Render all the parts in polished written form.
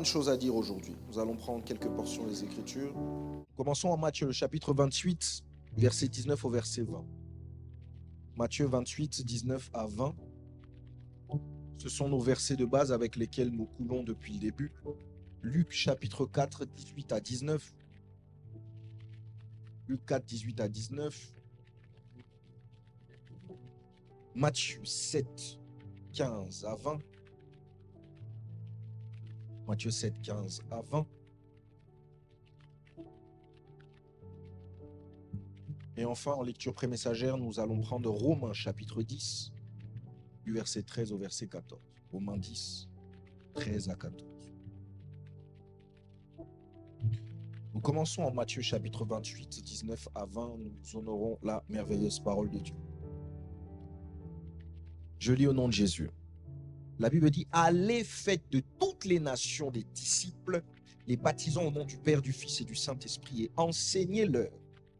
plein de choses à dire aujourd'hui. Nous allons prendre quelques portions des Écritures. Commençons en Matthieu, le chapitre 28, verset 19 au verset 20. Matthieu 28, 19 à 20. Ce sont nos versets de base avec lesquels nous coulons depuis le début. Luc, chapitre 4, 18 à 19. Luc 4, 18 à 19. Matthieu 7, 15 à 20. Matthieu 7, 15 à 20. Et enfin, en lecture prémessagère, nous allons prendre Romains chapitre 10, du verset 13 au verset 14. Romains 10, 13 à 14. Nous commençons en Matthieu chapitre 28, 19 à 20. Nous honorons la merveilleuse parole de Dieu. Je lis au nom de Jésus. La Bible dit « Allez, faites de toutes les nations des disciples, les baptisant au nom du Père, du Fils et du Saint-Esprit, et enseignez-leur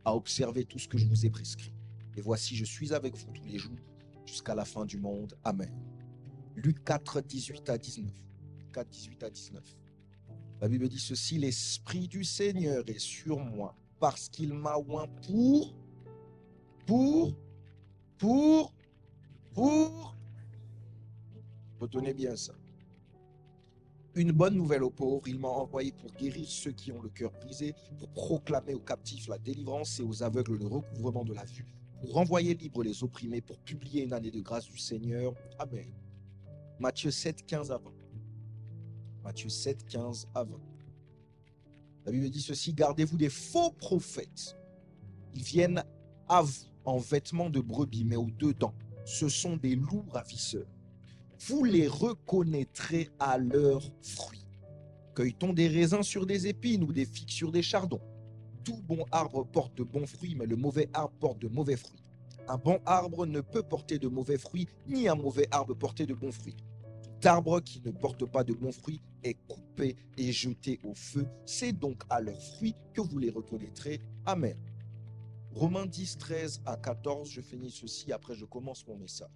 à observer tout ce que je vous ai prescrit. Et voici, je suis avec vous tous les jours, jusqu'à la fin du monde. Amen. » Luc 4, 18 à 19. 4, 18 à 19. La Bible dit ceci, « L'Esprit du Seigneur est sur moi, parce qu'il m'a oint pour, retenez bien ça. Une bonne nouvelle aux pauvres, il m'a envoyé pour guérir ceux qui ont le cœur brisé, pour proclamer aux captifs la délivrance et aux aveugles le recouvrement de la vue, pour renvoyer libres les opprimés, pour publier une année de grâce du Seigneur. Amen. » Matthieu 7, 15 à 20. Matthieu 7, 15 à 20. La Bible dit ceci, « Gardez-vous des faux prophètes. Ils viennent à vous en vêtements de brebis, mais aux deux dents. Ce sont des loups ravisseurs. Vous les reconnaîtrez à leurs fruits. Cueille-t-on des raisins sur des épines ou des figues sur des chardons? Tout bon arbre porte de bons fruits, mais le mauvais arbre porte de mauvais fruits. Un bon arbre ne peut porter de mauvais fruits, ni un mauvais arbre porter de bons fruits. Tout arbre qui ne porte pas de bons fruits est coupé et jeté au feu. C'est donc à leurs fruits que vous les reconnaîtrez. Amen. Romains 10, 13 à 14, je finis ceci, après je commence mon message.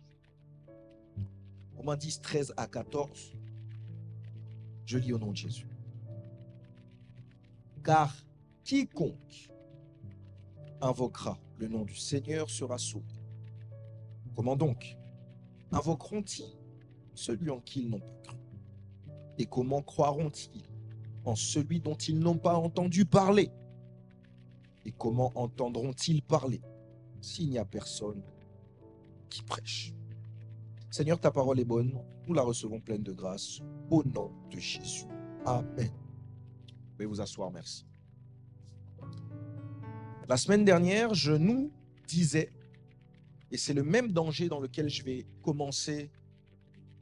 Romains 10, 13 à 14, je lis au nom de Jésus. Car quiconque invoquera le nom du Seigneur sera sauvé. Comment donc invoqueront-ils celui en qui ils n'ont pas cru? Et comment croiront-ils en celui dont ils n'ont pas entendu parler? Et comment entendront-ils parler s'il n'y a personne qui prêche? Seigneur, ta parole est bonne, nous la recevons pleine de grâce, au nom de Jésus. Amen. Vous pouvez vous asseoir, merci. La semaine dernière, je nous disais, et c'est le même danger dans lequel je vais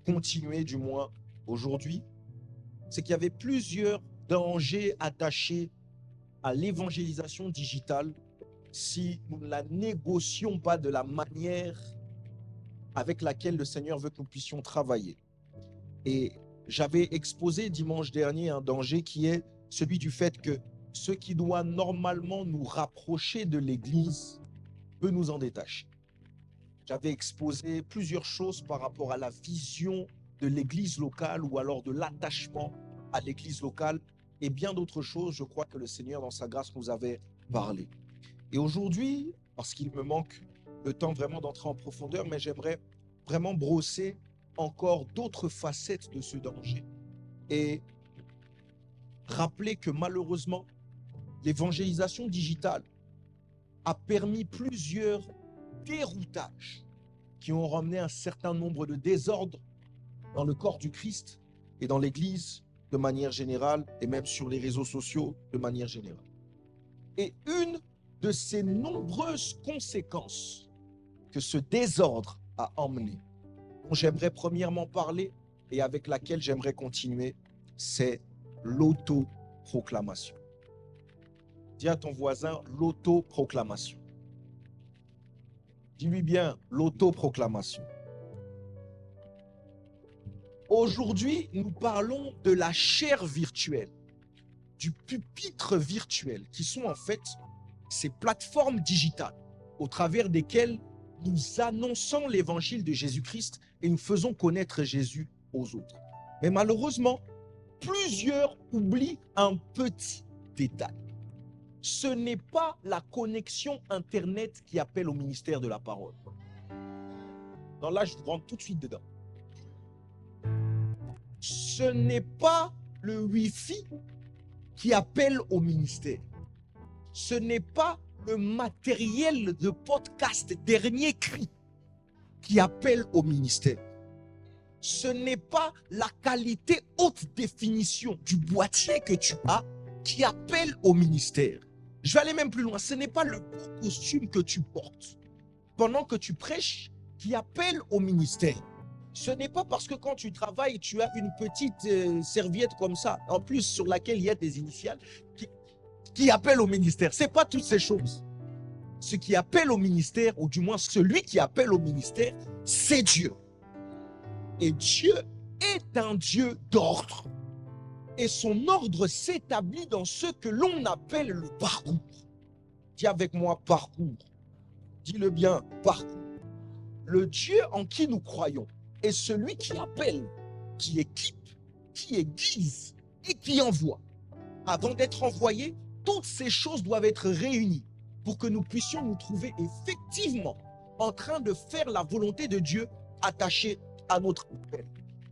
continuer du moins aujourd'hui, c'est qu'il y avait plusieurs dangers attachés à l'évangélisation digitale si nous ne la négocions pas de la manière avec laquelle le Seigneur veut que nous puissions travailler. Et j'avais exposé dimanche dernier un danger qui est celui du fait que ce qui doit normalement nous rapprocher de l'Église peut nous en détacher. J'avais exposé plusieurs choses par rapport à la vision de l'Église locale ou alors de l'attachement à l'Église locale et bien d'autres choses, je crois que le Seigneur dans sa grâce nous avait parlé. Et aujourd'hui, parce qu'il me manque le temps vraiment d'entrer en profondeur, mais j'aimerais vraiment brosser encore d'autres facettes de ce danger et rappeler que malheureusement, l'évangélisation digitale a permis plusieurs déroutages qui ont ramené un certain nombre de désordres dans le corps du Christ et dans l'Église de manière générale et même sur les réseaux sociaux de manière générale. Et une de ces nombreuses conséquences que ce désordre a emmené, dont j'aimerais premièrement parler et avec laquelle j'aimerais continuer, c'est l'autoproclamation. Dis à ton voisin l'autoproclamation. Dis-lui bien l'autoproclamation. Aujourd'hui, nous parlons de la chaire virtuelle, du pupitre virtuel, qui sont en fait ces plateformes digitales au travers desquelles nous annonçons l'évangile de Jésus-Christ et nous faisons connaître Jésus aux autres. Mais malheureusement, plusieurs oublient un petit détail. Ce n'est pas la connexion Internet qui appelle au ministère de la parole. Non, là, je vous rentre tout de suite dedans. Ce n'est pas le Wi-Fi qui appelle au ministère. Ce n'est pas le matériel de podcast dernier cri qui appelle au ministère. Ce n'est pas la qualité haute définition du boîtier que tu as qui appelle au ministère. Je vais aller même plus loin. Ce n'est pas le beau costume que tu portes pendant que tu prêches qui appelle au ministère. Ce n'est pas parce que quand tu travailles, tu as une petite serviette comme ça, en plus sur laquelle il y a des initiales, qui appelle au ministère. Ce n'est pas toutes ces choses. Ce qui appelle au ministère, ou du moins celui qui appelle au ministère, c'est Dieu. Et Dieu est un Dieu d'ordre. Et son ordre s'établit dans ce que l'on appelle le parcours. Dis avec moi parcours. Dis-le bien, parcours. Le Dieu en qui nous croyons est celui qui appelle, qui équipe, qui aiguise et qui envoie. Avant d'être envoyé, toutes ces choses doivent être réunies pour que nous puissions nous trouver effectivement en train de faire la volonté de Dieu attachée à notre appel.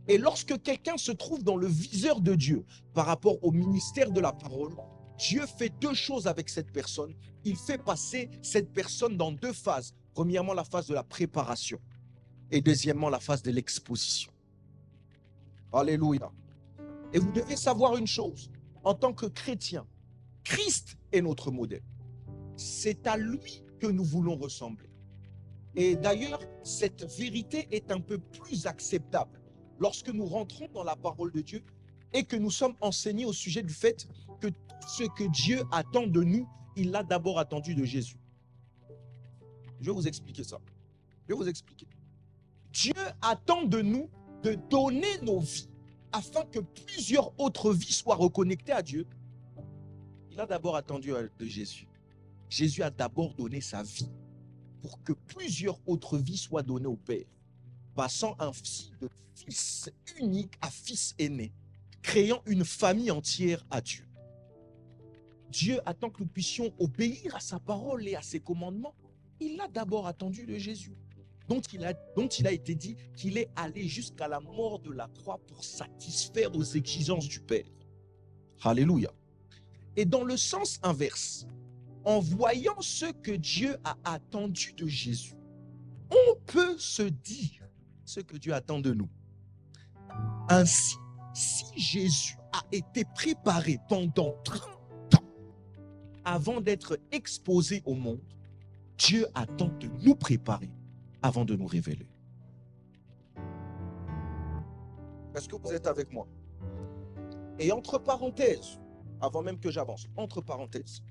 Et lorsque quelqu'un se trouve dans le viseur de Dieu par rapport au ministère de la parole, Dieu fait deux choses avec cette personne. Il fait passer cette personne dans deux phases. Premièrement, la phase de la préparation et deuxièmement, la phase de l'exposition. Alléluia. Et vous devez savoir une chose, en tant que chrétien, Christ est notre modèle. C'est à lui que nous voulons ressembler. Et d'ailleurs, cette vérité est un peu plus acceptable lorsque nous rentrons dans la parole de Dieu et que nous sommes enseignés au sujet du fait que tout ce que Dieu attend de nous, il l'a d'abord attendu de Jésus. Je vais vous expliquer ça. Je vais vous expliquer. Dieu attend de nous de donner nos vies afin que plusieurs autres vies soient reconnectées à Dieu. Il a d'abord attendu de Jésus. Jésus a d'abord donné sa vie pour que plusieurs autres vies soient données au Père, passant ainsi de fils unique à fils aîné, créant une famille entière à Dieu. Dieu attend que nous puissions obéir à sa parole et à ses commandements. Il a d'abord attendu de Jésus, dont il a été dit qu'il est allé jusqu'à la mort de la croix pour satisfaire aux exigences du Père. Alléluia. Et dans le sens inverse, en voyant ce que Dieu a attendu de Jésus, on peut se dire ce que Dieu attend de nous. Ainsi, si Jésus a été préparé pendant 30 ans avant d'être exposé au monde, Dieu attend de nous préparer avant de nous révéler. Est-ce que vous êtes avec moi? Et entre parenthèses, avant même que j'avance, entre parenthèses,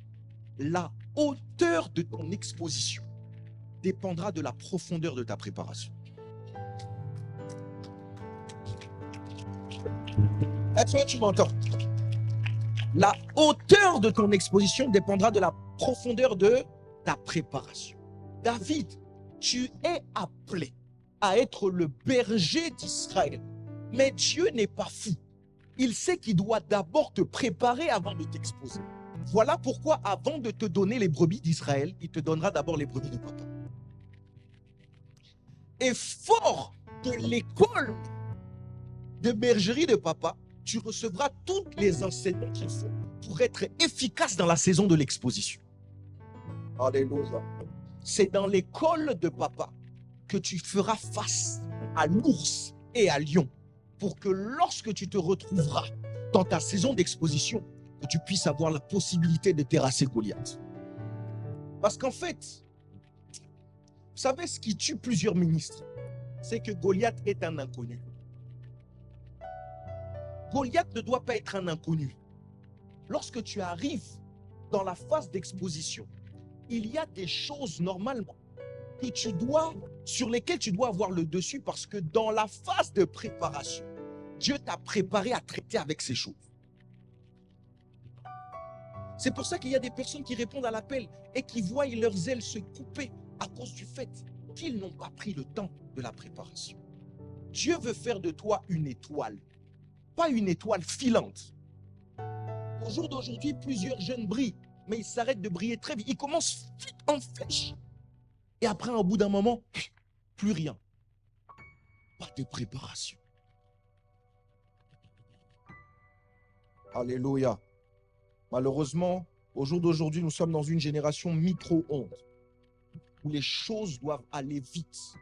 la hauteur de ton exposition dépendra de la profondeur de ta préparation. Est-ce que tu m'entends? La hauteur de ton exposition dépendra de la profondeur de ta préparation. David, tu es appelé à être le berger d'Israël. Mais Dieu n'est pas fou. Il sait qu'il doit d'abord te préparer avant de t'exposer. Voilà pourquoi avant de te donner les brebis d'Israël, il te donnera d'abord les brebis de papa. Et fort de l'école de bergerie de papa, tu recevras tous les enseignements qu'il faut pour être efficace dans la saison de l'exposition. Alléluia. C'est dans l'école de papa que tu feras face à l'ours et à lion pour que lorsque tu te retrouveras dans ta saison d'exposition, que tu puisses avoir la possibilité de terrasser Goliath. Parce qu'en fait, vous savez ce qui tue plusieurs ministres, c'est que Goliath est un inconnu. Goliath ne doit pas être un inconnu. Lorsque tu arrives dans la phase d'exposition, il y a des choses normalement sur lesquelles tu dois avoir le dessus parce que dans la phase de préparation, Dieu t'a préparé à traiter avec ces choses. C'est pour ça qu'il y a des personnes qui répondent à l'appel et qui voient leurs ailes se couper à cause du fait qu'ils n'ont pas pris le temps de la préparation. Dieu veut faire de toi une étoile, pas une étoile filante. Au jour d'aujourd'hui, plusieurs jeunes brillent, mais ils s'arrêtent de briller très vite. Ils commencent en flèche. Et après, au bout d'un moment, plus rien. Pas de préparation. Alléluia. Malheureusement, au jour d'aujourd'hui, nous sommes dans une génération micro-ondes où les choses doivent aller vite.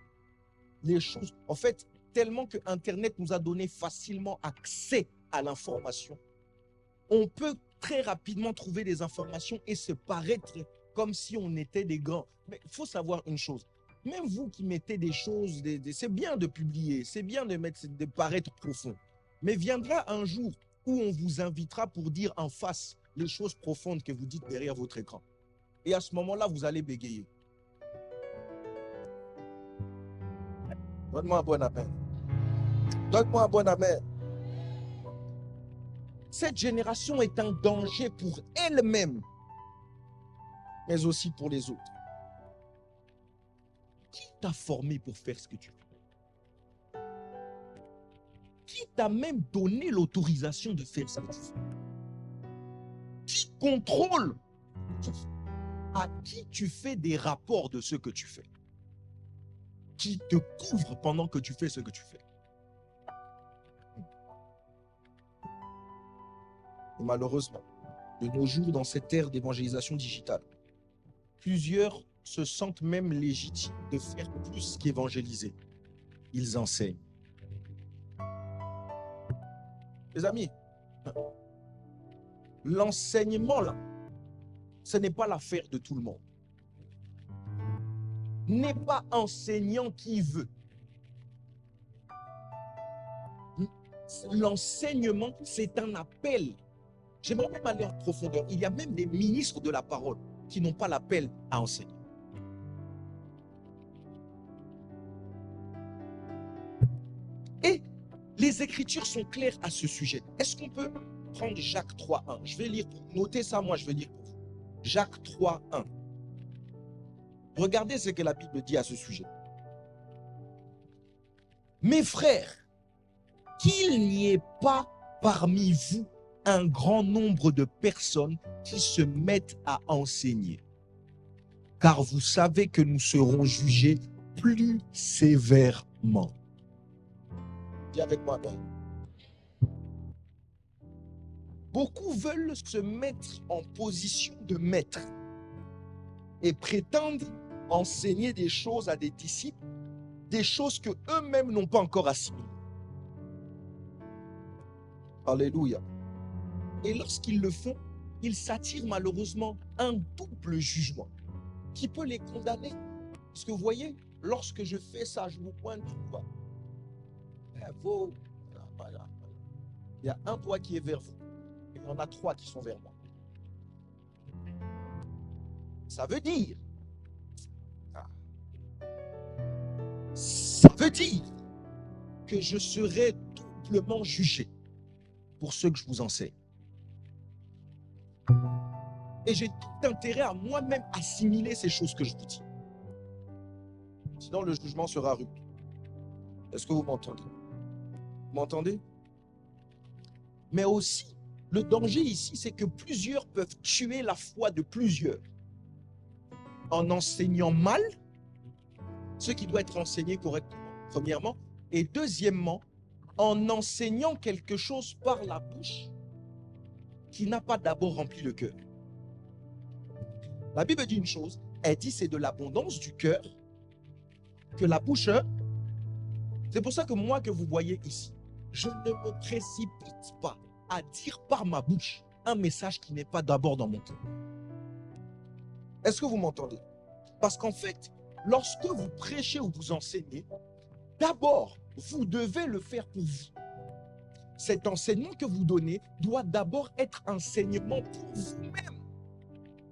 Les choses, en fait, tellement que Internet nous a donné facilement accès à l'information, on peut très rapidement trouver des informations et se paraître comme si on était des grands. Mais il faut savoir une chose. Même vous qui mettez des choses, c'est bien de publier, c'est bien de paraître profond. Mais viendra un jour où on vous invitera pour dire en face les choses profondes que vous dites derrière votre écran. Et à ce moment-là, vous allez bégayer. Donne-moi un bon amen. Donne-moi un bon amen. Cette génération est un danger pour elle-même, mais aussi pour les autres. Qui t'a formé pour faire ce que tu fais? Qui t'a même donné l'autorisation de faire ce que tu fais? Qui contrôle? À qui tu fais des rapports de ce que tu fais? Qui te couvre pendant que tu fais ce que tu fais? Et malheureusement, de nos jours, dans cette ère d'évangélisation digitale, plusieurs se sentent même légitimes de faire plus qu'évangéliser. Ils enseignent. Les amis, l'enseignement là, ce n'est pas l'affaire de tout le monde. N'est pas enseignant qui veut. L'enseignement, c'est un appel. J'aimerais même aller en profondeur. Il y a même des ministres de la parole qui n'ont pas l'appel à enseigner. Et les Écritures sont claires à ce sujet. Est-ce qu'on peut prendre Jacques 3.1? Je vais lire, notez ça, moi je vais lire pour vous. Jacques 3.1. Regardez ce que la Bible dit à ce sujet. Mes frères, qu'il n'y ait pas parmi vous un grand nombre de personnes qui se mettent à enseigner. Car vous savez que nous serons jugés plus sévèrement. Dis avec moi, ben. Beaucoup veulent se mettre en position de maître et prétendent enseigner des choses à des disciples, des choses que eux-mêmes n'ont pas encore assimilées. Alléluia. Et lorsqu'ils le font, ils s'attirent malheureusement un double jugement qui peut les condamner. Parce que vous voyez, lorsque je fais ça, je vous pointe du doigt. Il y a un doigt qui est vers vous. Et il y en a 3 qui sont vers moi. Ça veut dire que je serai doublement jugé pour ce que je vous enseigne. Et j'ai tout intérêt à moi-même assimiler ces choses que je vous dis. Sinon, le jugement sera rude. Est-ce que vous m'entendez? Vous m'entendez? Mais aussi, le danger ici, c'est que plusieurs peuvent tuer la foi de plusieurs en enseignant mal ce qui doit être enseigné correctement, premièrement, et deuxièmement, en enseignant quelque chose par la bouche qui n'a pas d'abord rempli le cœur. La Bible dit une chose, elle dit c'est de l'abondance du cœur que la bouche. C'est pour ça que moi que vous voyez ici, je ne me précipite pas à dire par ma bouche un message qui n'est pas d'abord dans mon cœur. Est-ce que vous m'entendez? Parce qu'en fait, lorsque vous prêchez ou vous enseignez, d'abord, vous devez le faire pour vous. Cet enseignement que vous donnez doit d'abord être enseignement pour vous-même.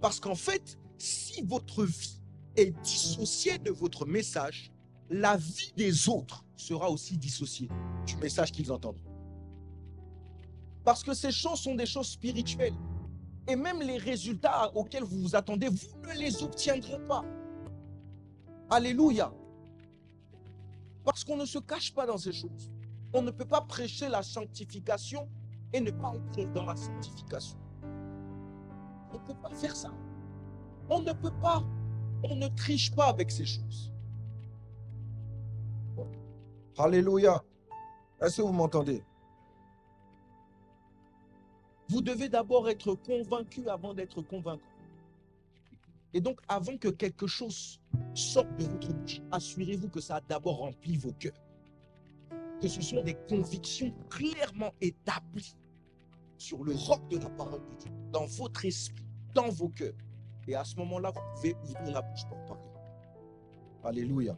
Parce qu'en fait, si votre vie est dissociée de votre message, la vie des autres sera aussi dissociée du message qu'ils entendent. Parce que ces choses sont des choses spirituelles. Et même les résultats auxquels vous vous attendez, vous ne les obtiendrez pas. Alléluia. Parce qu'on ne se cache pas dans ces choses. On ne peut pas prêcher la sanctification et ne pas être dans la sanctification. On ne peut pas faire ça. On ne peut pas. On ne triche pas avec ces choses. Alléluia. Est-ce que vous m'entendez? Vous devez d'abord être convaincu avant d'être convaincant. Et donc, avant que quelque chose sorte de votre bouche, assurez-vous que ça a d'abord rempli vos cœurs. Que ce sont des convictions clairement établies sur le roc de la parole de Dieu, dans votre esprit, dans vos cœurs. Et à ce moment-là, vous pouvez ouvrir la bouche pour parler. Alléluia.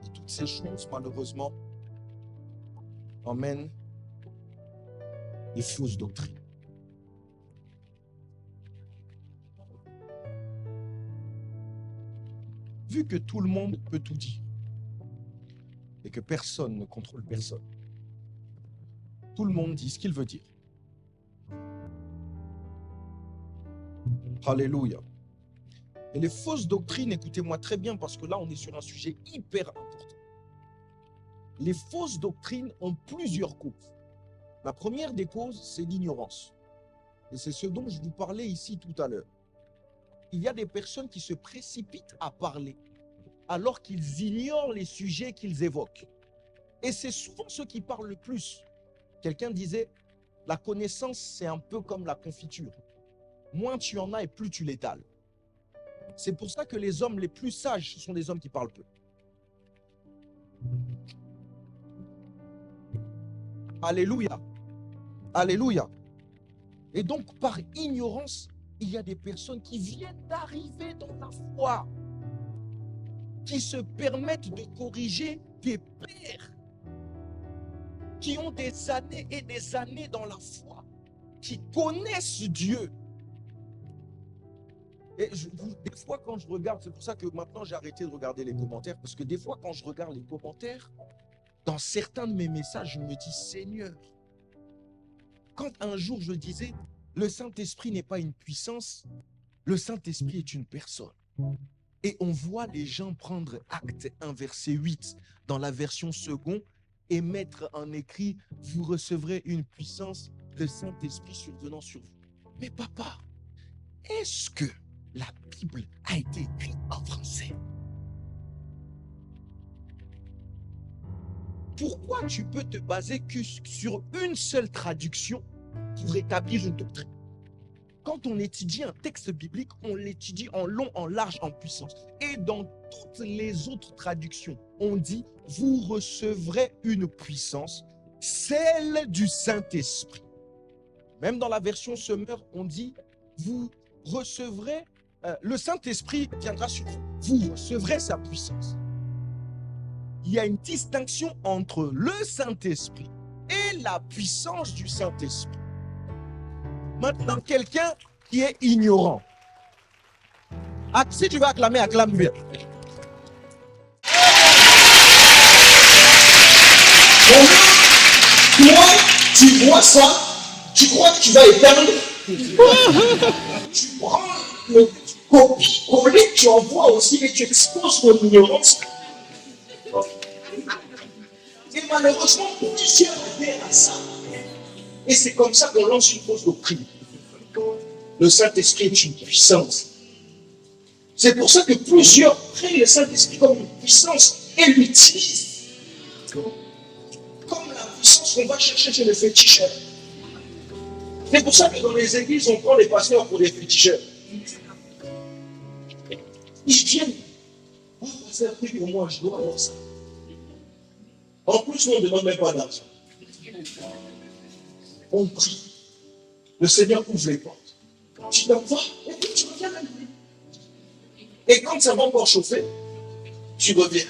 Et toutes ces choses, malheureusement, emmènent les fausses doctrines. Vu que tout le monde peut tout dire et que personne ne contrôle personne, tout le monde dit ce qu'il veut dire. Alléluia. Et les fausses doctrines, écoutez-moi très bien parce que là, on est sur un sujet hyper important. Les fausses doctrines ont plusieurs causes. La première des causes, c'est l'ignorance. Et c'est ce dont je vous parlais ici tout à l'heure. Il y a des personnes qui se précipitent à parler alors qu'ils ignorent les sujets qu'ils évoquent. Et c'est souvent ceux qui parlent le plus. Quelqu'un disait, la connaissance, c'est un peu comme la confiture. Moins tu en as et plus tu l'étales. C'est pour ça que les hommes les plus sages, ce sont des hommes qui parlent peu. Alléluia. Alléluia. Et donc, par ignorance, il y a des personnes qui viennent d'arriver dans la foi, qui se permettent de corriger des pères, qui ont des années et des années dans la foi, qui connaissent Dieu. Et des fois, quand je regarde, c'est pour ça que maintenant j'ai arrêté de regarder les commentaires, parce que des fois, quand je regarde les commentaires, dans certains de mes messages, je me dis, Seigneur, quand un jour je disais, le Saint-Esprit n'est pas une puissance, le Saint-Esprit est une personne. Et on voit les gens prendre Acte 1, verset 8 dans la version seconde et mettre en écrit, vous recevrez une puissance, le Saint-Esprit survenant sur vous. Mais papa, est-ce que la Bible a été écrite en français? Pourquoi tu peux te baser que sur une seule traduction pour établir une doctrine? Quand on étudie un texte biblique, on l'étudie en long, en large, en puissance. Et dans toutes les autres traductions, on dit, vous recevrez une puissance, celle du Saint-Esprit. Même dans la version Summer, on dit, vous recevrez, le Saint-Esprit viendra sur vous. Vous recevrez sa puissance. Il y a une distinction entre le Saint-Esprit et la puissance du Saint-Esprit. Maintenant, quelqu'un qui est ignorant. Si tu veux acclamer, acclame bien. Toi, tu vois ça, tu crois que tu vas éteindre. Tu prends le copier-coller, tu envoies aussi et tu exposes ton ignorance. Et malheureusement, plusieurs adhèrent à ça. Et c'est comme ça qu'on lance une fausse doctrine. Le Saint-Esprit est une puissance. C'est pour ça que plusieurs prennent le Saint-Esprit comme une puissance et l'utilisent comme la puissance qu'on va chercher chez les féticheurs. C'est pour ça que dans les églises, on prend les pasteurs pour des féticheurs. Ils viennent. Oh, pasteur, prie pour moi, je dois avoir ça. En plus, on ne demande même pas d'argent. On prie. Le Seigneur ouvre les portes. Tu l'envoies et puis tu reviens à lui. Et quand ça va encore chauffer, tu reviens.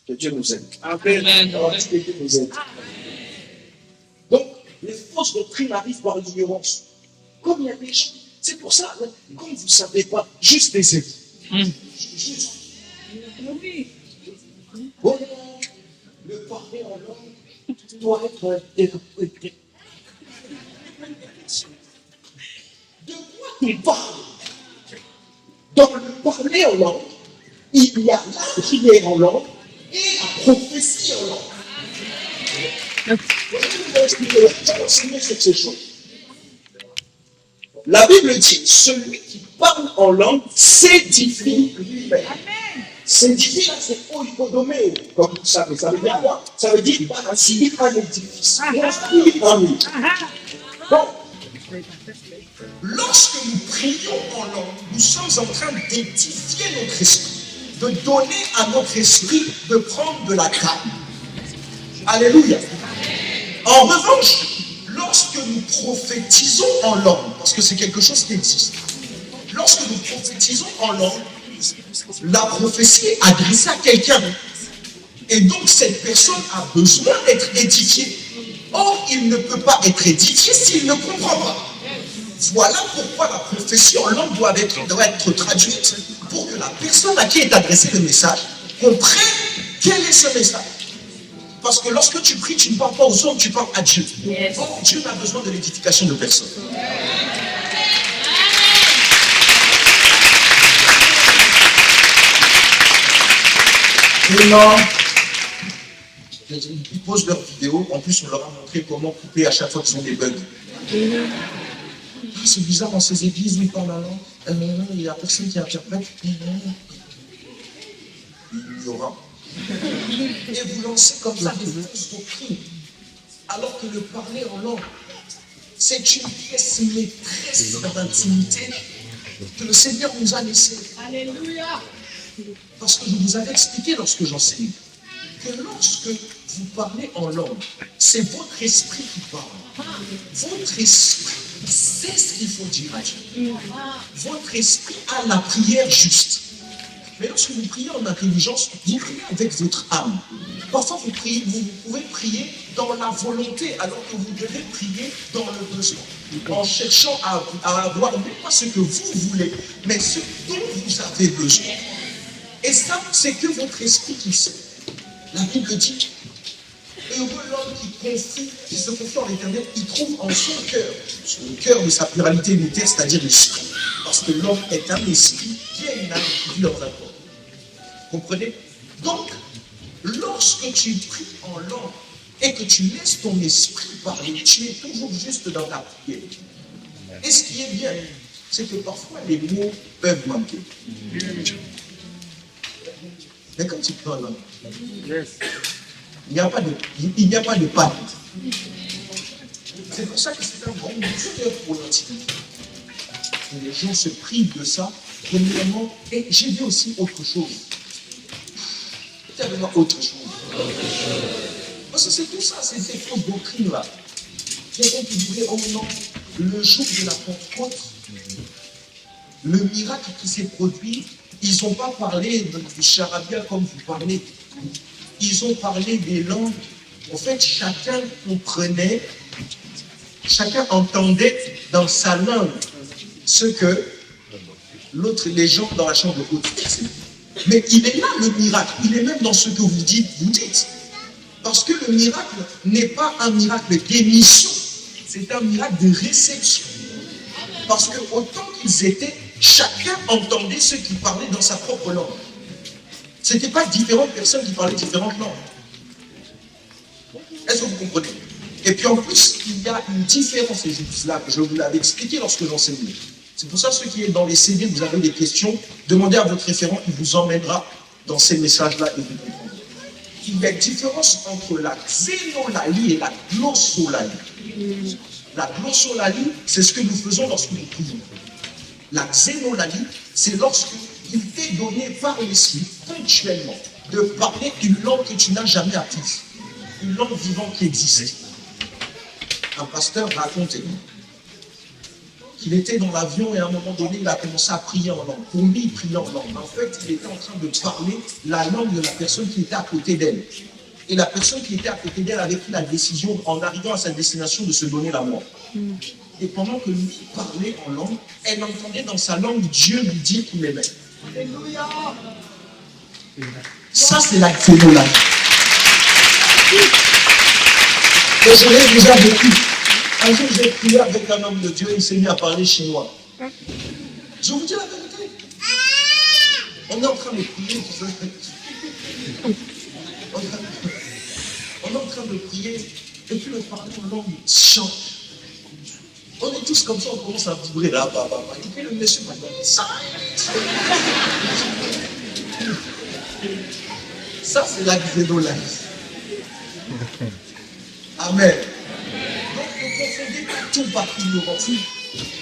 Que Dieu nous aide. Amen. Que Dieu nous aide. Donc, les fausses doctrines arrivent par l'ignorance. Comme il y a des gens. C'est pour ça, quand vous ne savez pas, juste essayer. Juste. Oui. Bon, le parler en langue doit être interprété. De quoi il parle? Dans le parler en langue, il y a la prière en langue prophétie en langue. Je vais vous expliquer, je vais enseigner sur ces choses. La Bible dit, celui qui parle en langue s'édifie lui-même. S'édifie, là, c'est oikodomé, comme vous savez. Ça veut dire quoi? Ça veut dire bâtir un édifice, construire un mur. Donc, lorsque nous prions en langue, nous sommes en train d'édifier notre esprit, de donner à notre esprit de prendre de la calme. Alléluia. En revanche, lorsque nous prophétisons en langue, parce que c'est quelque chose qui existe, lorsque nous prophétisons en langue, la prophétie est adressée à quelqu'un. Et donc cette personne a besoin d'être édifiée. Or, il ne peut pas être édifié s'il ne comprend pas. Voilà pourquoi la prophétie en langue doit être traduite pour que la personne à qui est adressé le message comprenne quel est ce message. Parce que lorsque tu pries, tu ne parles pas aux hommes, tu parles à Dieu. Or, Dieu n'a besoin de l'édification de personne. Maintenant, ils posent leurs vidéos. En plus, on leur a montré comment couper à chaque fois qu'ils ont des bugs. C'est bizarre dans ces églises où ils parlent la langue. Il n'y a personne qui interprète. Ignorant. Et vous lancez comme ça des fausses doctrines. Alors que le parler en langue, c'est une pièce maîtresse d'intimité que le Seigneur nous a laissée. Alléluia. Parce que je vous avais expliqué lorsque j'enseignais que lorsque vous parlez en langue, c'est votre esprit qui parle. Votre esprit sait ce qu'il faut dire à Dieu. Votre esprit a la prière juste. Mais lorsque vous priez en intelligence, vous priez avec votre âme. Parfois, vous pouvez prier dans la volonté, alors que vous devez prier dans le besoin. En cherchant à avoir non pas ce que vous voulez, mais ce dont vous avez besoin. Et ça, c'est que votre esprit qui sait. La Bible dit, heureux l'homme qui se confie en l'Éternel, il trouve en son cœur de sa pluralité unité, c'est-à-dire l'esprit. Parce que l'homme est un esprit qui a une âme qui vit dans un corps. Comprenez? Donc, lorsque tu pries en langue et que tu laisses ton esprit parler, tu es toujours juste dans ta prière. Et ce qui est bien, c'est que parfois les mots peuvent manquer. Mais quand tu pries en langue, il n'y a pas de panique. C'est pour ça que c'est un bon moteur pour l'intimité. Les gens se privent de ça, premièrement, et j'ai vu aussi autre chose. Tellement autre chose. Parce que c'est tout ça, c'est ces fausses doctrines-là. Quelqu'un qui dirait, oh non, le jour de la Pentecôte, le miracle qui s'est produit, ils n'ont pas parlé du charabia comme vous parlez. Ils ont parlé des langues. En fait, chacun comprenait, chacun entendait dans sa langue ce que l'autre, les gens dans la chambre haute disaient. Mais il est là le miracle, il est même dans ce que vous dites. Parce que le miracle n'est pas un miracle d'émission, c'est un miracle de réception. Parce que autant qu'ils étaient, chacun entendait ceux qui parlaient dans sa propre langue. Ce n'était pas différentes personnes qui parlaient différentes langues. Est-ce que vous comprenez? Et puis en plus, il y a une différence, et je vous l'avais expliqué lorsque j'enseignais. C'est pour ça que ceux qui sont dans les CD, vous avez des questions, demandez à votre référent, il vous emmènera dans ces messages-là et vous comprendrez. Il y a une différence entre la xénolalie et la glossolalie. La glossolalie, c'est ce que nous faisons lorsque nous prions. La xénolalie, c'est lorsque il t'est donné par l'esprit, ponctuellement, de parler une langue que tu n'as jamais apprise. Une langue vivante qui existe. Un pasteur racontait qu'il était dans l'avion et à un moment donné, il a commencé à prier en langue. Pour lui, il priait en langue. En fait, il était en train de parler la langue de la personne qui était à côté d'elle. Et la personne qui était à côté d'elle avait pris la décision, en arrivant à sa destination, de se donner la mort. Et pendant que lui parlait en langue, elle entendait dans sa langue Dieu lui dire qu'il l'aimait. Alléluia! Ça, c'est la xénolalie. Et je l'ai déjà vécu. Un jour, j'ai prié avec un homme de Dieu, il s'est mis à parler chinois. Je vous dis la vérité. On est en train de prier. On est en train de prier et puis le parler en langue chante. On est tous comme ça, on commence à vibrer là, et puis le monsieur va dire ça. Ça, c'est la xénolise. Amen. Donc, ne confondez pas tout par ignorance.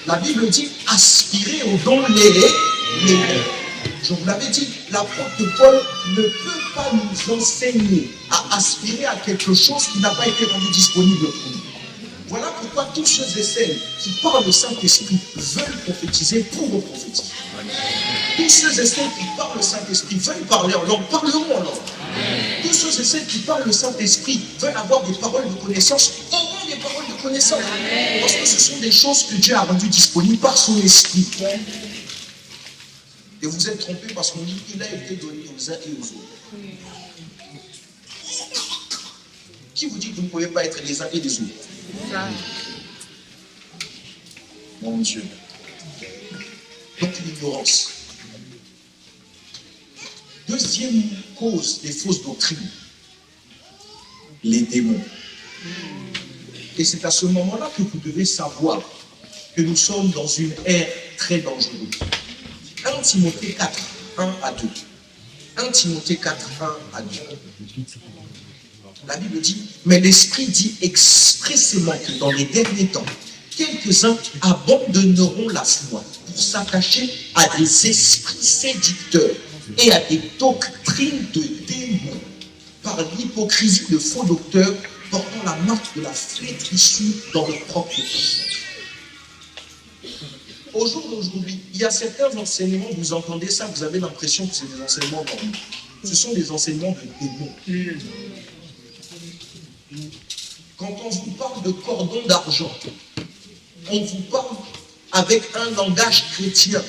La Bible dit aspirez aux dons les. Je vous l'avais dit, l'apôtre Paul ne peut pas nous enseigner à aspirer à quelque chose qui n'a pas été rendu disponible pour nous. Voilà pourquoi tous ceux et celles qui parlent le Saint-Esprit veulent prophétiser pour prophétiser. Tous ceux et celles qui parlent le Saint-Esprit veulent parler en langue, parleront en langue. Tous ceux et celles qui parlent le Saint-Esprit veulent avoir des paroles de connaissance, auront des paroles de connaissance. Parce que ce sont des choses que Dieu a rendues disponibles par son Esprit. Et vous êtes trompés parce qu'on dit qu'il a été donné aux uns et aux autres. Qui vous dit que vous ne pouvez pas être les uns et les autres? Mon Dieu. Donc l'ignorance. Deuxième cause des fausses doctrines, les démons. Et c'est à ce moment-là que vous devez savoir que nous sommes dans une ère très dangereuse. 1 Timothée 4, 1 à 2. 1 Timothée 4, 1 à 2. La Bible dit, mais l'Esprit dit expressément que dans les derniers temps, quelques-uns abandonneront la foi pour s'attacher à des esprits séducteurs et à des doctrines de démons par l'hypocrisie de faux docteurs portant la marque de la flétrissure dans leur propre vie. Au jour d'aujourd'hui, il y a certains enseignements, vous entendez ça, vous avez l'impression que c'est des enseignements normaux. Ce sont des enseignements de démons. Quand on vous parle de cordon d'argent, on vous parle avec un langage chrétien.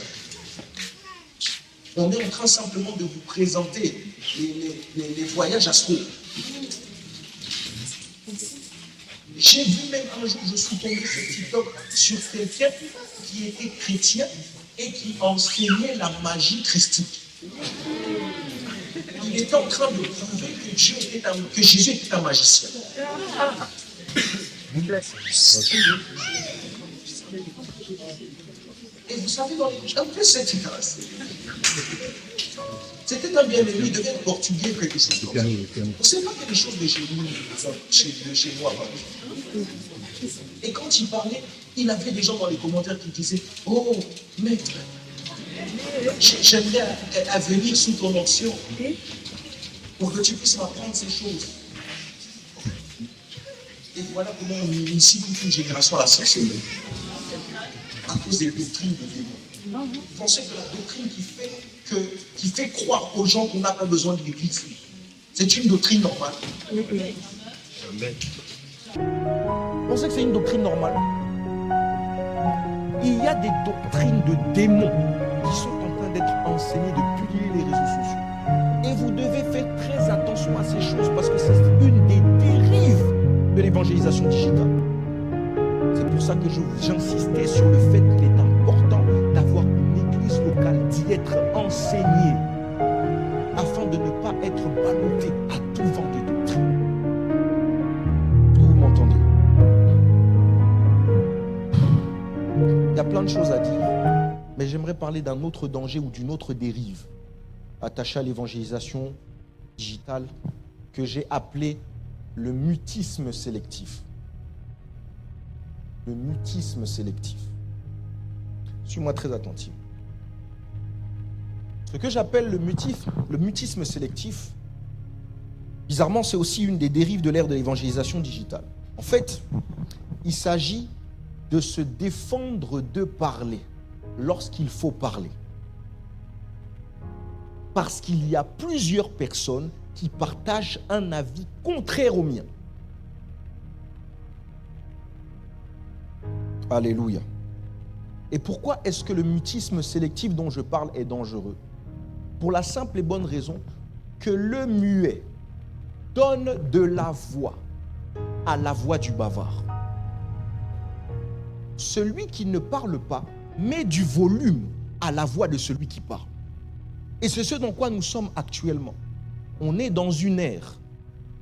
On est en train simplement de vous présenter les voyages astraux. J'ai vu même un jour, je suis tombé sur TikTok sur quelqu'un qui était chrétien et qui enseignait la magie christique. Il était en train de prouver que Jésus était un magicien. Et vous savez, un peu cette grâce. C'était un bien-aimé, il devait être portugais ou quelque chose comme ça. Vous ne savez pas qu'il y a des choses de chez moi. Et quand il parlait, il avait des gens dans les commentaires qui disaient « Oh, maître, j'aimerais à venir sous ton onction pour que tu puisses m'apprendre ces choses. » Et voilà comment on initie toute une génération à la sorcellerie. À cause des doctrines de démons. Vous pensez que la doctrine qui fait croire aux gens qu'on n'a pas besoin de l'église, c'est une doctrine normale. Vous pensez que c'est une doctrine normale? Il y a des doctrines de démons qui sont en train d'être enseignées depuis les réseaux sociaux. Et vous devez faire très attention à ces choses parce que c'est une des dérives de l'évangélisation digitale. C'est pour ça que j'insistais sur le fait qu'il est important d'avoir une église locale, d'y être enseigné, afin de ne pas être ballotté à tout vent de doctrine. Est-ce que vous m'entendez? Il y a plein de choses à dire, mais j'aimerais parler d'un autre danger ou d'une autre dérive attachée à l'évangélisation digitale que j'ai appelé le mutisme sélectif. Le mutisme sélectif. Suis-moi très attentif. Ce que j'appelle le mutisme sélectif, bizarrement, c'est aussi une des dérives de l'ère de l'évangélisation digitale. En fait, il s'agit de se défendre de parler lorsqu'il faut parler. Parce qu'il y a plusieurs personnes qui partagent un avis contraire au mien. Alléluia. Et pourquoi est-ce que le mutisme sélectif dont je parle est dangereux? Pour la simple et bonne raison que le muet donne de la voix à la voix du bavard. Celui qui ne parle pas met du volume à la voix de celui qui parle. Et c'est ce dans quoi nous sommes actuellement. On est dans une ère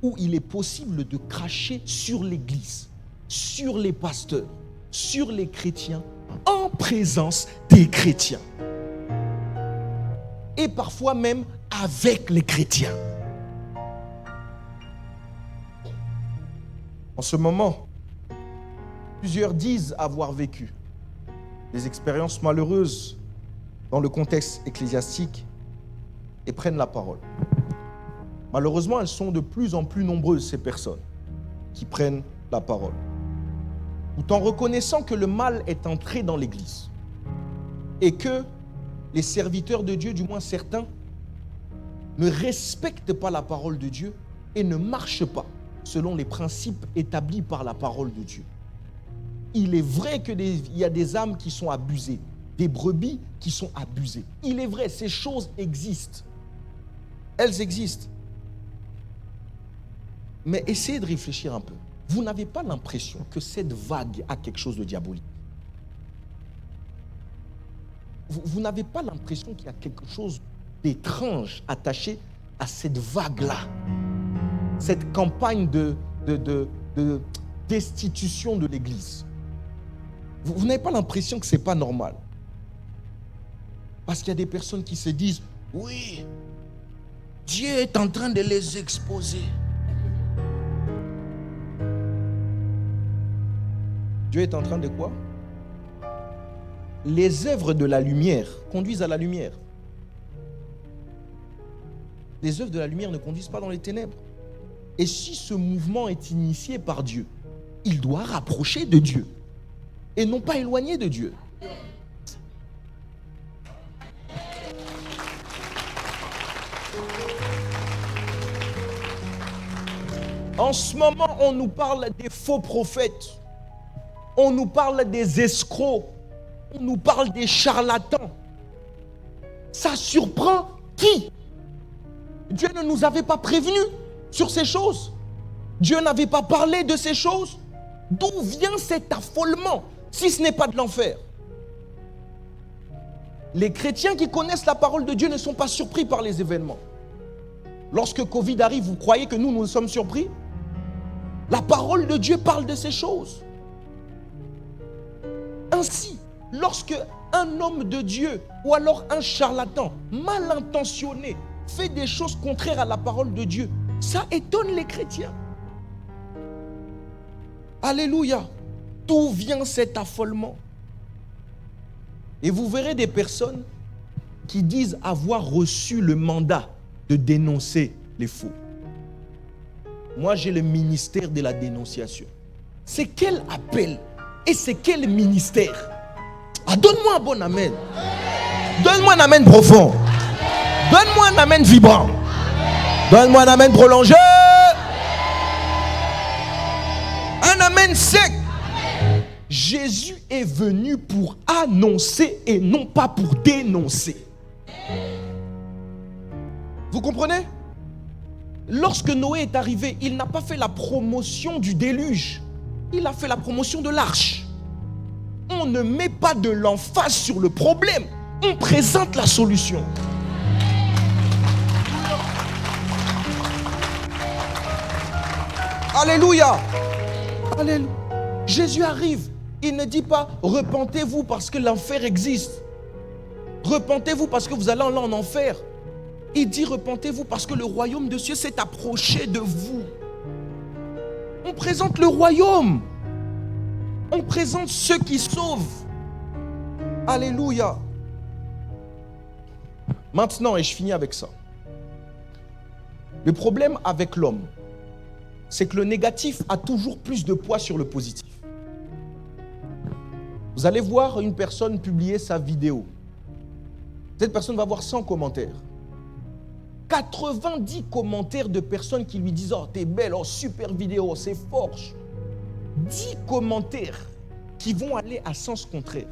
où il est possible de cracher sur l'Église, sur les pasteurs, sur les chrétiens, en présence des chrétiens. Et parfois même avec les chrétiens. En ce moment, plusieurs disent avoir vécu des expériences malheureuses dans le contexte ecclésiastique et prennent la parole. Malheureusement, elles sont de plus en plus nombreuses, ces personnes qui prennent la parole. Tout en reconnaissant que le mal est entré dans l'Église et que les serviteurs de Dieu, du moins certains, ne respectent pas la parole de Dieu et ne marchent pas selon les principes établis par la parole de Dieu. Il est vrai qu'il y a des âmes qui sont abusées, des brebis qui sont abusées. Il est vrai, ces choses existent. Elles existent. Mais essayez de réfléchir un peu. Vous n'avez pas l'impression que cette vague a quelque chose de diabolique? Vous n'avez pas l'impression qu'il y a quelque chose d'étrange attaché à cette vague-là? Cette campagne de destitution de l'Église. Vous n'avez pas l'impression que ce n'est pas normal? Parce qu'il y a des personnes qui se disent, oui, Dieu est en train de les exposer. Dieu est en train de quoi? Les œuvres de la lumière conduisent à la lumière. Les œuvres de la lumière ne conduisent pas dans les ténèbres. Et si ce mouvement est initié par Dieu, il doit rapprocher de Dieu et non pas éloigner de Dieu. En ce moment, on nous parle des faux prophètes. On nous parle des escrocs. On nous parle des charlatans. Ça surprend qui? Dieu ne nous avait pas prévenus sur ces choses. Dieu n'avait pas parlé de ces choses. D'où vient cet affolement, si ce n'est pas de l'enfer? Les chrétiens qui connaissent la parole de Dieu ne sont pas surpris par les événements. Lorsque Covid arrive, vous croyez que nous sommes surpris? La parole de Dieu parle de ces choses. Ainsi, lorsque un homme de Dieu ou alors un charlatan mal intentionné fait des choses contraires à la parole de Dieu, ça étonne les chrétiens. Alléluia. D'où vient cet affolement? Et vous verrez des personnes qui disent avoir reçu le mandat de dénoncer les faux. Moi, j'ai le ministère de la dénonciation. C'est quel appel et c'est quel ministère? Ah, donne-moi un bon amen. Donne-moi un amen profond. Donne-moi un amen vibrant. Donne-moi un amen prolongé. Un amen sec. Jésus est venu pour annoncer et non pas pour dénoncer. Vous comprenez? Lorsque Noé est arrivé, il n'a pas fait la promotion du déluge. Il a fait la promotion de l'arche. On ne met pas de l'emphase sur le problème. On présente la solution. Alléluia. Alléluia. Jésus arrive. Il ne dit pas repentez-vous parce que l'enfer existe. Repentez-vous parce que vous allez en enfer. Il dit repentez-vous parce que le royaume de Dieu s'est approché de vous. On présente le royaume. On présente ceux qui sauvent. Alléluia. Maintenant, et je finis avec ça. Le problème avec l'homme, c'est que le négatif a toujours plus de poids sur le positif. Vous allez voir une personne publier sa vidéo. Cette personne va avoir 100 commentaires. 90 commentaires de personnes qui lui disent « Oh, t'es belle, oh, super vidéo, c'est fort ». 10 commentaires qui vont aller à sens contraire.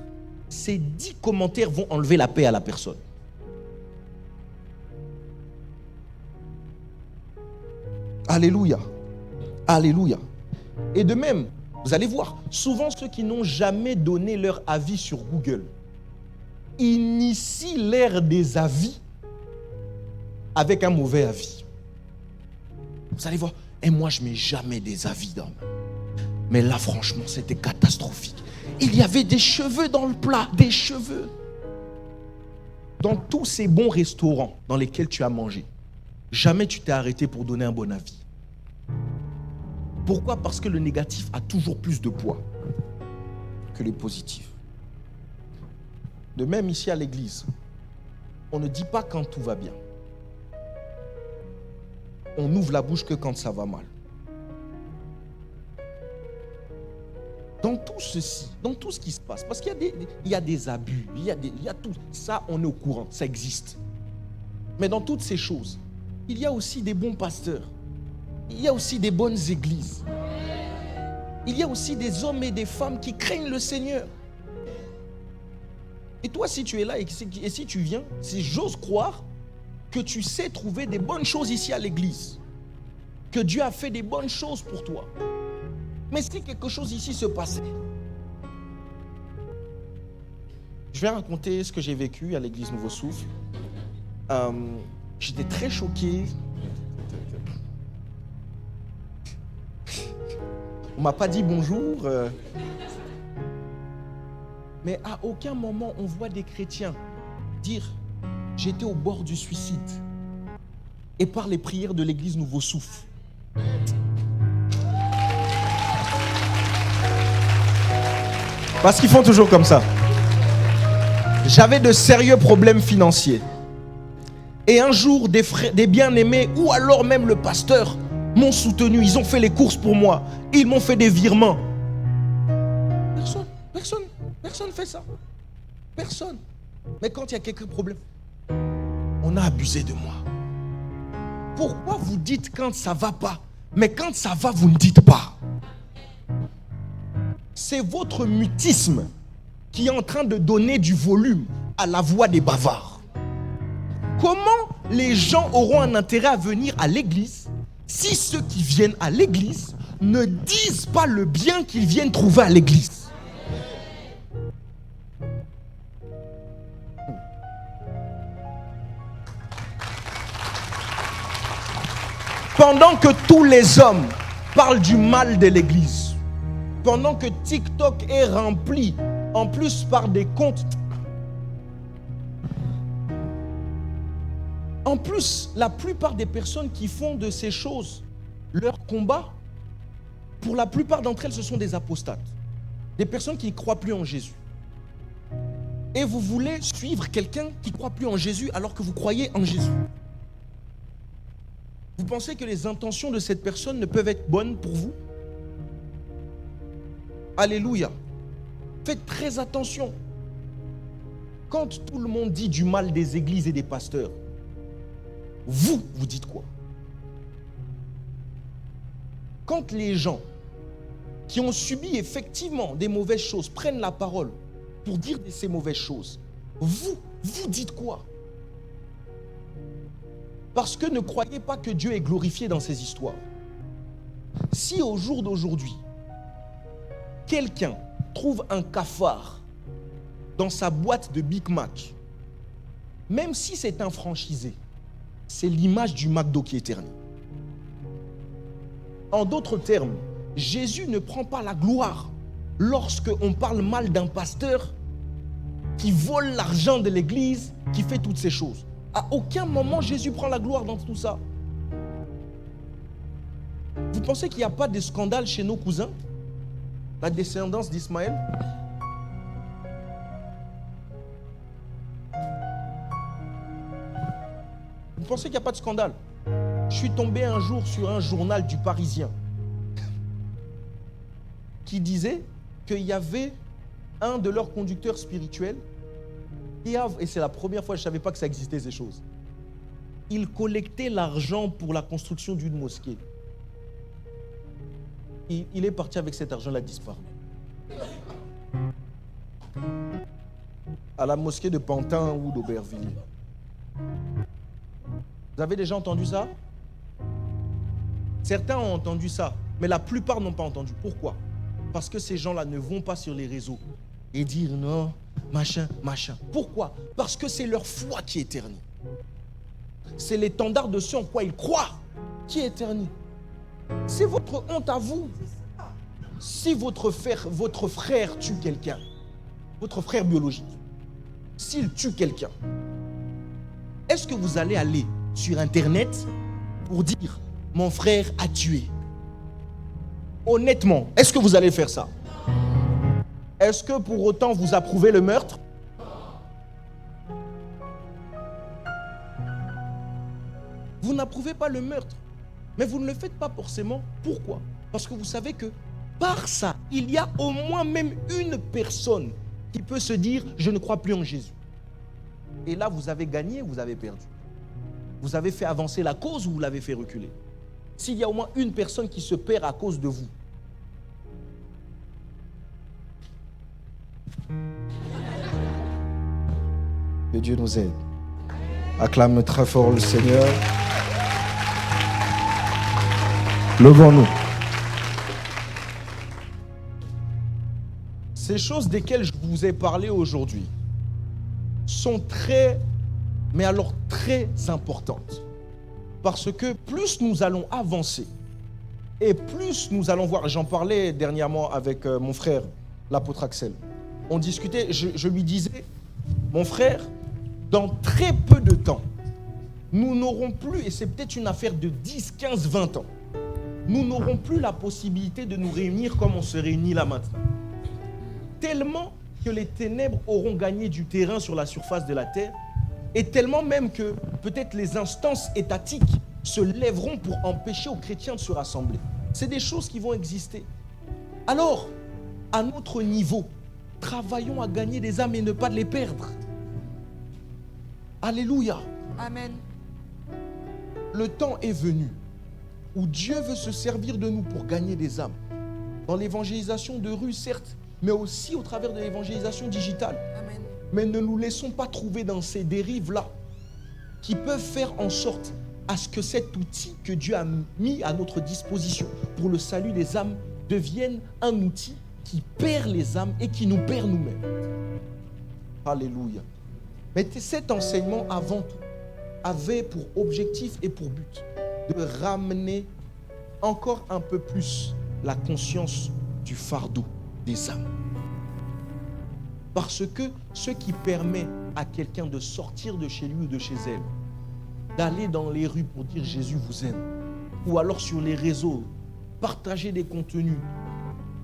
Ces 10 commentaires vont enlever la paix à la personne. Alléluia. Alléluia. Et de même, vous allez voir, souvent ceux qui n'ont jamais donné leur avis sur Google initient l'ère des avis avec un mauvais avis. Vous allez voir, Et moi, je ne mets jamais des avis dans ma... Mais là, franchement, c'était catastrophique. Il y avait des cheveux dans le plat, des cheveux. Dans tous ces bons restaurants dans lesquels tu as mangé, jamais tu t'es arrêté pour donner un bon avis. Pourquoi? Parce que le négatif a toujours plus de poids que le positif. De même ici à l'église, on ne dit pas quand tout va bien. On ouvre la bouche que quand ça va mal. Dans tout ceci, dans tout ce qui se passe, parce qu'il y a des abus, il y a tout ça, on est au courant, ça existe. Mais dans toutes ces choses, il y a aussi des bons pasteurs, il y a aussi des bonnes églises, il y a aussi des hommes et des femmes qui craignent le Seigneur. Et toi, si tu es là et si tu viens, si j'ose croire que tu sais trouver des bonnes choses ici à l'église, que Dieu a fait des bonnes choses pour toi. Mais si quelque chose ici se passait, je vais raconter ce que j'ai vécu à l'église Nouveau Souffle. J'étais très choqué. On ne m'a pas dit bonjour. Mais à aucun moment on voit des chrétiens dire « J'étais au bord du suicide » et par les prières de l'église Nouveau Souffle. Parce qu'ils font toujours comme ça. J'avais de sérieux problèmes financiers. Et un jour, des bien-aimés ou alors même le pasteur m'ont soutenu. Ils ont fait les courses pour moi. Ils m'ont fait des virements. Personne fait ça. Personne. Mais quand il y a quelques problèmes, on a abusé de moi. Pourquoi vous dites quand ça va pas, mais quand ça va, vous ne dites pas? C'est votre mutisme qui est en train de donner du volume à la voix des bavards. Comment les gens auront un intérêt à venir à l'église si ceux qui viennent à l'église ne disent pas le bien qu'ils viennent trouver à l'église? Pendant que tous les hommes parlent du mal de l'église, pendant que TikTok est rempli, en plus par des comptes. En plus, la plupart des personnes qui font de ces choses leur combat, pour la plupart d'entre elles, ce sont des apostates. Des personnes qui ne croient plus en Jésus. Et vous voulez suivre quelqu'un qui ne croit plus en Jésus alors que vous croyez en Jésus. Vous pensez que les intentions de cette personne ne peuvent être bonnes pour vous? Alléluia. Faites très attention. Quand tout le monde dit du mal des églises et des pasteurs, vous dites quoi? Quand les gens qui ont subi effectivement des mauvaises choses prennent la parole pour dire ces mauvaises choses, vous dites quoi? Parce que ne croyez pas que Dieu est glorifié dans ces histoires. Si au jour d'aujourd'hui, quelqu'un trouve un cafard dans sa boîte de Big Mac, même si c'est un franchisé, c'est l'image du McDo qui est ternie. En d'autres termes, Jésus ne prend pas la gloire lorsque on parle mal d'un pasteur qui vole l'argent de l'église, qui fait toutes ces choses. À aucun moment Jésus prend la gloire dans tout ça. Vous pensez qu'il n'y a pas de scandale chez nos cousins? La descendance d'Ismaël? Vous pensez qu'il n'y a pas de scandale? Je suis tombé un jour sur un journal du Parisien qui disait qu'il y avait un de leurs conducteurs spirituels et c'est la première fois, je ne savais pas que ça existait ces choses. Il collectait l'argent pour la construction d'une mosquée. Il est parti avec cet argent, il a disparu. À la mosquée de Pantin ou d'Aubervilliers. Vous avez déjà entendu ça? Certains ont entendu ça, mais la plupart n'ont pas entendu. Pourquoi? Parce que ces gens-là ne vont pas sur les réseaux et dire non, machin. Pourquoi? Parce que c'est leur foi qui est ternie. C'est l'étendard de ce en quoi ils croient qui est terni. C'est votre honte à vous. Si votre frère tue quelqu'un, votre frère biologique, s'il tue quelqu'un, est-ce que vous allez aller sur Internet pour dire « Mon frère a tué » ? Honnêtement, est-ce que vous allez faire ça? Est-ce que pour autant vous approuvez le meurtre? Vous n'approuvez pas le meurtre, mais vous ne le faites pas forcément. Pourquoi? Parce que vous savez que par ça, il y a au moins même une personne qui peut se dire « Je ne crois plus en Jésus ». Et là, vous avez gagné, vous avez perdu. Vous avez fait avancer la cause ou vous l'avez fait reculer. S'il y a au moins une personne qui se perd à cause de vous, que Dieu nous aide. Acclame très fort le Seigneur. Levons-nous. Ces choses desquelles je vous ai parlé aujourd'hui sont très, mais alors très importantes. Parce que plus nous allons avancer et plus nous allons voir, j'en parlais dernièrement avec mon frère, l'apôtre Axel. On discutait, je lui disais, mon frère, dans très peu de temps, nous n'aurons plus, et c'est peut-être une affaire de 10, 15, 20 ans, nous n'aurons plus la possibilité de nous réunir comme on se réunit là maintenant. Tellement que les ténèbres auront gagné du terrain sur la surface de la terre, et tellement même que peut-être les instances étatiques se lèveront pour empêcher aux chrétiens de se rassembler. C'est des choses qui vont exister. Alors, à notre niveau, travaillons à gagner des âmes et ne pas les perdre. Alléluia. Amen. Le temps est venu où Dieu veut se servir de nous pour gagner des âmes. Dans l'évangélisation de rue, certes, mais aussi au travers de l'évangélisation digitale. Amen. Mais ne nous laissons pas trouver dans ces dérives-là qui peuvent faire en sorte à ce que cet outil que Dieu a mis à notre disposition pour le salut des âmes devienne un outil qui perd les âmes et qui nous perd nous-mêmes. Alléluia. Mais cet enseignement, avant tout, avait pour objectif et pour but de ramener encore un peu plus la conscience du fardeau des âmes. Parce que ce qui permet à quelqu'un de sortir de chez lui ou de chez elle, d'aller dans les rues pour dire Jésus vous aime, ou alors sur les réseaux, partager des contenus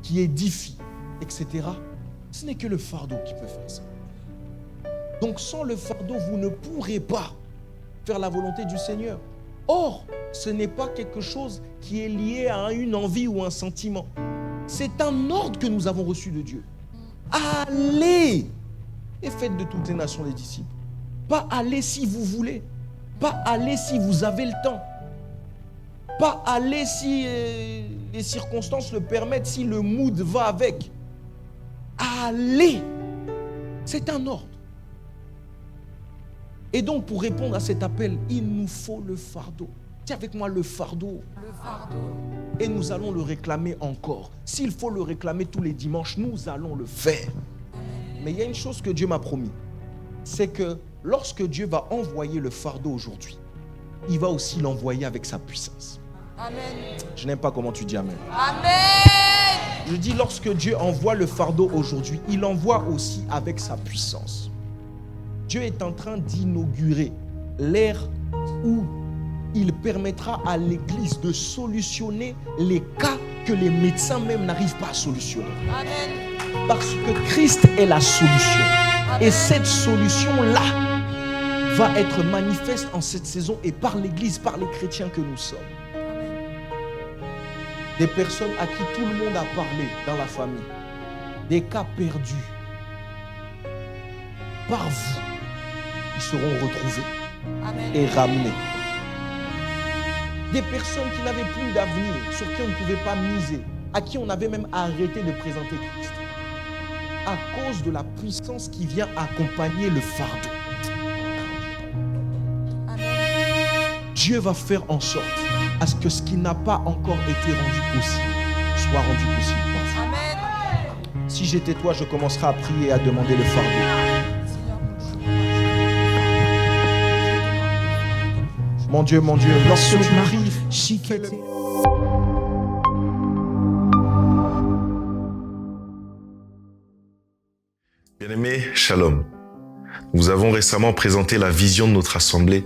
qui édifient, etc., ce n'est que le fardeau qui peut faire ça. Donc sans le fardeau, vous ne pourrez pas faire la volonté du Seigneur. Or, ce n'est pas quelque chose qui est lié à une envie ou un sentiment. C'est un ordre que nous avons reçu de Dieu. Allez et faites de toutes les nations les disciples. Pas aller si vous voulez. Pas aller si vous avez le temps. Pas aller si les circonstances le permettent, si le mood va avec. Allez. C'est un ordre. Et donc, pour répondre à cet appel, il nous faut le fardeau. Tiens avec moi le fardeau. Le fardeau. Et nous allons le réclamer encore. S'il faut le réclamer tous les dimanches, nous allons le faire. Mais il y a une chose que Dieu m'a promis. C'est que lorsque Dieu va envoyer le fardeau aujourd'hui, il va aussi l'envoyer avec sa puissance. Amen. Je n'aime pas comment tu dis amen. Amen. Je dis lorsque Dieu envoie le fardeau aujourd'hui, il l'envoie aussi avec sa puissance. Dieu est en train d'inaugurer l'ère où il permettra à l'Église de solutionner les cas que les médecins même n'arrivent pas à solutionner. Amen. Parce que Christ est la solution. Amen. Et cette solution-là va être manifeste en cette saison et par l'Église, par les chrétiens que nous sommes. Des personnes à qui tout le monde a parlé dans la famille. Des cas perdus. Par vous, ils seront retrouvés. Amen. Et ramenés. Des personnes qui n'avaient plus d'avenir, sur qui on ne pouvait pas miser, à qui on avait même arrêté de présenter Christ, à cause de la puissance qui vient accompagner le fardeau. Amen. Dieu va faire en sorte à ce que ce qui n'a pas encore été rendu possible soit rendu possible par vous. Amen. Si j'étais toi, je commencerais à prier et à demander le fardeau. Mon Dieu, lorsque tu pries, fais-le. Shalom. Nous avons récemment présenté la vision de notre assemblée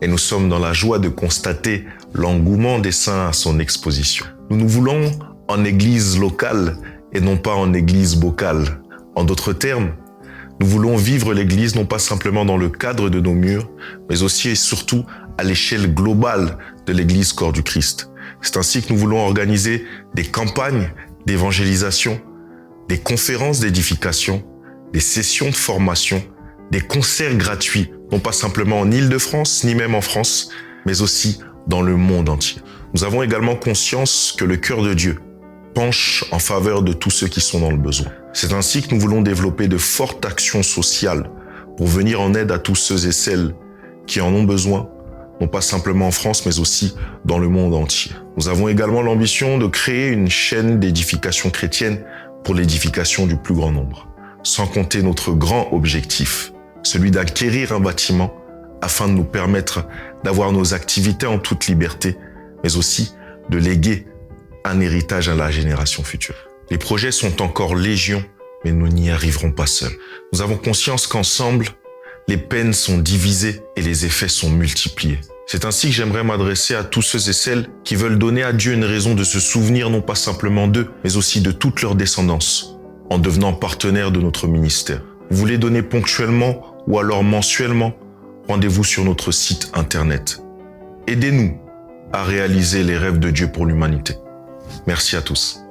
et nous sommes dans la joie de constater l'engouement des saints à son exposition. Nous nous voulons en église locale et non pas en église bocale. En d'autres termes, nous voulons vivre l'église non pas simplement dans le cadre de nos murs, mais aussi et surtout à l'échelle globale de l'église corps du Christ. C'est ainsi que nous voulons organiser des campagnes d'évangélisation, des conférences d'édification, des sessions de formation, des concerts gratuits, non pas simplement en Île-de-France, ni même en France, mais aussi dans le monde entier. Nous avons également conscience que le cœur de Dieu penche en faveur de tous ceux qui sont dans le besoin. C'est ainsi que nous voulons développer de fortes actions sociales pour venir en aide à tous ceux et celles qui en ont besoin, non pas simplement en France, mais aussi dans le monde entier. Nous avons également l'ambition de créer une chaîne d'édification chrétienne pour l'édification du plus grand nombre, sans compter notre grand objectif, celui d'acquérir un bâtiment afin de nous permettre d'avoir nos activités en toute liberté, mais aussi de léguer un héritage à la génération future. Les projets sont encore légion, mais nous n'y arriverons pas seuls. Nous avons conscience qu'ensemble, les peines sont divisées et les effets sont multipliés. C'est ainsi que j'aimerais m'adresser à tous ceux et celles qui veulent donner à Dieu une raison de se souvenir non pas simplement d'eux, mais aussi de toute leur descendance, en devenant partenaire de notre ministère. Vous voulez donner ponctuellement ou alors mensuellement? Rendez-vous sur notre site internet. Aidez-nous à réaliser les rêves de Dieu pour l'humanité. Merci à tous.